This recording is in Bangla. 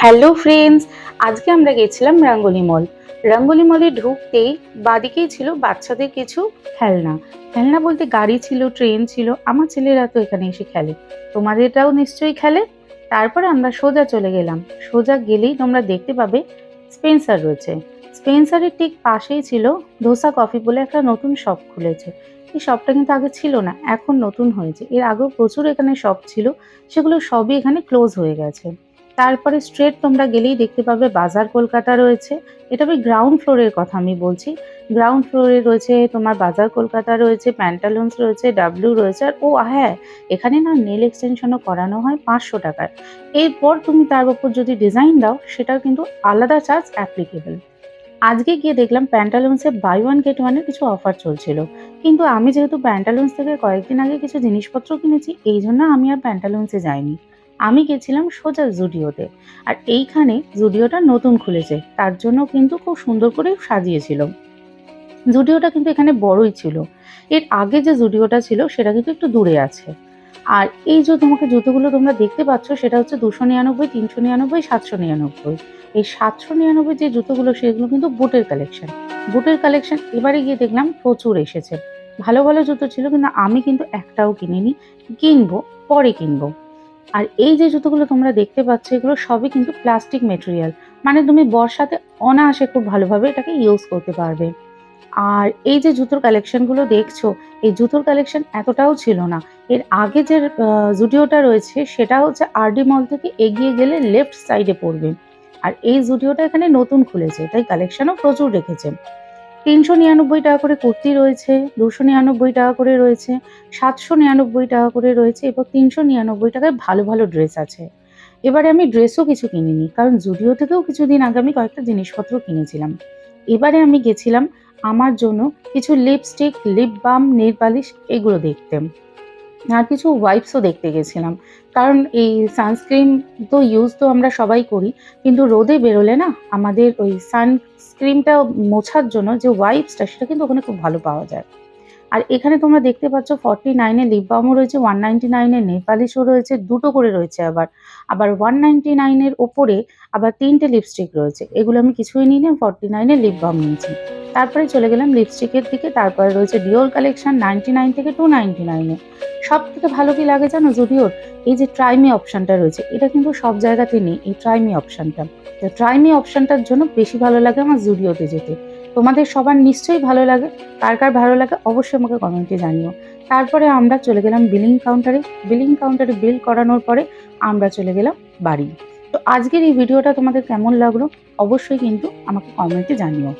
হ্যালো ফ্রেন্ডস, আজকে আমরা গেছিলাম রঙ্গোলি মল। রঙ্গোলি মলে ঢুকতেই বাদিকেই ছিল বাচ্চাদের কিছু খেলনা। খেলনা বলতে গাড়ি ছিল, ট্রেন ছিল। আমার ছেলেরা তো এখানে এসে খেলে, তোমাদেরটাও নিশ্চয়ই খেলে। তারপরে আমরা সোজা চলে গেলাম। সোজা গেলেই তোমরা দেখতে পাবে স্পেন্সার রয়েছে। স্পেন্সারের ঠিক পাশেই ছিল ধোসা কফি বলে একটা নতুন শপ খুলেছে। এই শপটা কিন্তু আগে ছিল না, এখন নতুন হয়েছে। এর আগেও প্রচুর এখানে শপ ছিল, সেগুলো সবই এখানে ক্লোজ হয়ে গেছে। তারপরে স্ট্রেট তোমরা গেলেই দেখতে পাবে বাজার কলকাতা রয়েছে। এটা ওই গ্রাউন্ড ফ্লোরের কথা আমি বলছি। গ্রাউন্ড ফ্লোরে রয়েছে তোমার বাজার কলকাতা রয়েছে, প্যান্টালুন্স রয়েছে, ডাব্লিউ রয়েছে। আর ও হ্যাঁ, এখানে না নেল এক্সটেনশনও করানো হয় 500 টাকায়। এরপর তুমি তার উপর যদি ডিজাইন দাও সেটাও কিন্তু আলাদা চার্জ অ্যাপ্লিকেবল। আজকে গিয়ে দেখলাম প্যান্টালুন্সে বাই ওয়ান গেট ওয়ানের কিছু অফার চলছিল। কিন্তু আমি যেহেতু প্যান্টালুন্স থেকে কয়েকদিন আগে কিছু জিনিসপত্র কিনেছি, এই জন্য আমি আর প্যান্টালুন্সে যাইনি। আমি গেছিলাম সোজা জুডিওতে। আর এইখানে জুডিওটা নতুন খুলেছে, তার জন্য কিন্তু খুব সুন্দর করে সাজিয়েছিল। জুডিওটা কিন্তু এখানে বড়ই ছিল। এর আগে যে জুডিওটা ছিল সেটা কিন্তু একটু দূরে আছে। আর এই যে তোমাকে জুতোগুলো তোমরা দেখতে পাচ্ছ সেটা হচ্ছে 299, 399, 799। এই 799 যে জুতোগুলো সেগুলো কিন্তু বুটের কালেকশন। বুটের কালেকশন এবারে গিয়ে দেখলাম প্রচুর এসেছে। ভালো ভালো জুতো ছিল, কিন্তু আমি কিন্তু একটাও কিনিনি। কিনবো, পরে কিনবো। আর এই যে জুতোগুলো তোমরা দেখতে পাচ্ছ এগুলো সবই কিন্তু প্লাস্টিক মেটেরিয়াল। মানে তুমি বর্ষাতে অনায়াসে খুব ভালোভাবে এটাকে ইউজ করতে পারবে। আর এই যে জুতোর কালেকশনগুলো দেখছো, এই জুতোর কালেকশন এতটাও ছিল না। এর আগে যে জুডিওটা রয়েছে সেটা হচ্ছে আরডি মল থেকে এগিয়ে গেলে লেফট সাইডে পড়বে। আর এই জুডিওটা এখানে নতুন খুলেছে, তাই কালেকশনও প্রচুর রেখেছে। ৩৯৯ টাকা করে কুর্তি রয়েছে, ২৯৯ টাকা করে রয়েছে, ৭৯৯ টাকা করে রয়েছে এবং ৩৯৯ টাকায় ভালো ভালো ড্রেস আছে। এবারে আমি ড্রেসও কিছু কিনিনি, কারণ জুডিও থেকেও কিছুদিন আগে আমি কয়েকটা জিনিসপত্র কিনেছিলাম। এবারে আমি গেছিলাম আমার জন্য কিছু lipstick, lip balm, nail polish এগুলো দেখতে। আর কিছু ওয়াইপসও দেখতে গেছিলাম। কারণ এই সানস্ক্রিন তো ইউজ তো আমরা সবাই করি। কিন্তু রোদে বেরোলে না আমাদের ওই সানস্ক্রিনটা মোছার জন্য যে ওয়াইপসটা সেটা কিন্তু ওখানে খুব ভালো পাওয়া যায়। আর এখানে তোমরা দেখতে পাচ্ছ 49 এ লিপ বামও রয়েছে, 199 এ নেল পালিশও রয়েছে, দুটো করে রয়েছে আবার। আবার 199 এর ওপরে আবার 3টে লিপস্টিক রয়েছে। এগুলো আমি কিছুই নিইনি, আমি 49 এ লিপ বাম নিয়েছি। তারপরে চলে গেলাম লিপস্টিকের দিকে। তারপরে রয়েছে ডিওর কালেকশন 99 থেকে 299 এ। সবথেকে ভালো কি লাগে জানো জুডিওর? এই যে ট্রাই মি অপশনটা রয়েছে, এটা কিন্তু সব জায়গাতে নেই এই ট্রাই মি অপশনটা। তো ট্রাই মি অপশনটার জন্য বেশি ভালো লাগে আমার জুডিওতে যেতে। তোমাদের সবার নিশ্চয়ই ভালো লাগে। কার কার ভালো লাগে অবশ্যই আমাকে কমেন্টে জানিও। তারপরে আমরা চলে গেলাম বিলিং কাউন্টারে। বিলিং কাউন্টারে বিল করানোর পরে আমরা চলে গেলাম বাড়ি। তো আজকের এই ভিডিওটা তোমাদের কেমন লাগলো অবশ্যই কিন্তু আমাকে কমেন্টে জানিও।